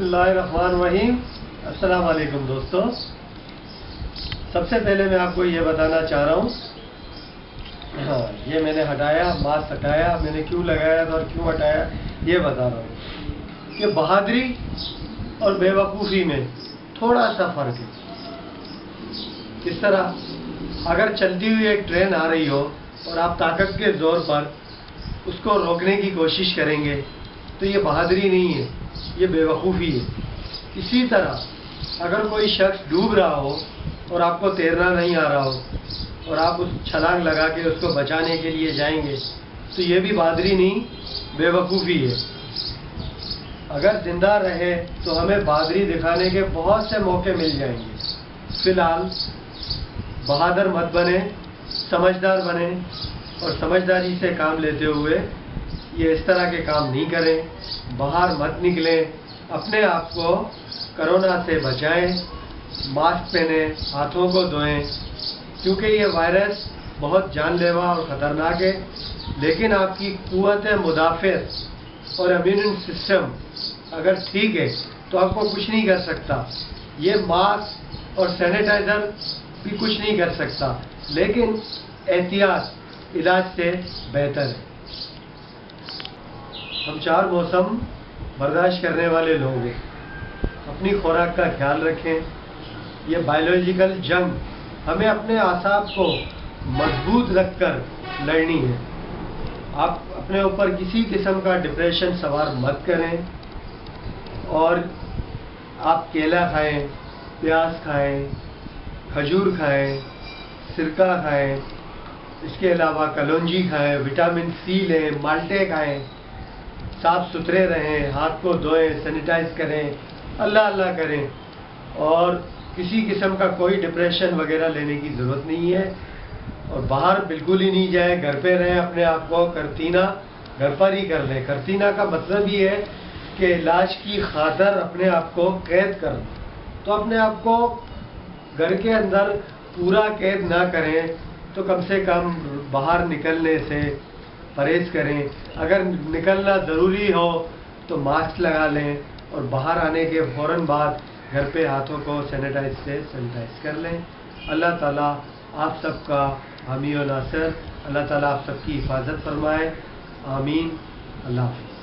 बिस्मिल्लाहिर्रहमानिर्रहीम। अस्सलाम वालेकुम दोस्तों। सबसे पहले मैं आपको ये बताना चाह रहा हूँ, ये मैंने हटाया, मास्क हटाया, मैंने क्यों लगाया था और क्यों हटाया ये बता रहा हूँ कि बहादुरी और बेवकूफ़ी में थोड़ा सा फ़र्क है। इस तरह अगर चलती हुई एक ट्रेन आ रही हो और आप ताकत के ज़ोर पर उसको रोकने की कोशिश करेंगे तो ये बहादुरी नहीं है, ये बेवकूफ़ी है। इसी तरह अगर कोई शख्स डूब रहा हो और आपको तैरना नहीं आ रहा हो और आप उस छलांग लगा के उसको बचाने के लिए जाएंगे तो ये भी बहादुरी नहीं, बेवकूफ़ी है। अगर ज़िंदा रहे तो हमें बहादुरी दिखाने के बहुत से मौके मिल जाएंगे। फ़िलहाल बहादुर मत बने, समझदार बने और समझदारी से काम लेते हुए ये इस तरह के काम नहीं करें। बाहर मत निकलें, अपने आप को कोरोना से बचाएं, मास्क पहने, हाथों को धोएं, क्योंकि ये वायरस बहुत जानलेवा और ख़तरनाक है। लेकिन आपकी क़ुव्वत मुदाफ़त और इम्यून सिस्टम अगर ठीक है तो आपको कुछ नहीं कर सकता। ये मास्क और सैनिटाइज़र भी कुछ नहीं कर सकता, लेकिन एहतियात इलाज से बेहतर है। हम 4 मौसम बर्दाश्त करने वाले लोग हैं। अपनी खुराक का ख्याल रखें। ये बायोलॉजिकल जंग हमें अपने आसाब को मजबूत रखकर लड़नी है। आप अपने ऊपर किसी किस्म का डिप्रेशन सवार मत करें और आप केला खाएं, प्याज खाएं, खजूर खाएं, सिरका खाएं, इसके अलावा कलौंजी खाएं, विटामिन सी लें, माल्टे खाएं, साफ़ सुथरे रहें, हाथ को धोएं, सैनिटाइज करें, अल्लाह अल्लाह करें और किसी किस्म का कोई डिप्रेशन वगैरह लेने की ज़रूरत नहीं है। और बाहर बिल्कुल ही नहीं जाए, घर पे रहें। अपने आप को करतीना घर पर ही कर लें। करतीना का मतलब ये है कि इलाज की खातर अपने आप को कैद कर लें। तो अपने आप को घर के अंदर पूरा कैद ना करें, तो कम से कम बाहर निकलने से परहेज़ करें। अगर निकलना ज़रूरी हो तो मास्क लगा लें और बाहर आने के फ़ौरन बाद घर पे हाथों को सैनिटाइज कर लें। अल्लाह ताला आप सबका हामी और नासिर। अल्लाह ताला आप सबकी हिफाजत फरमाए। आमीन। अल्लाह हाफ़िज़।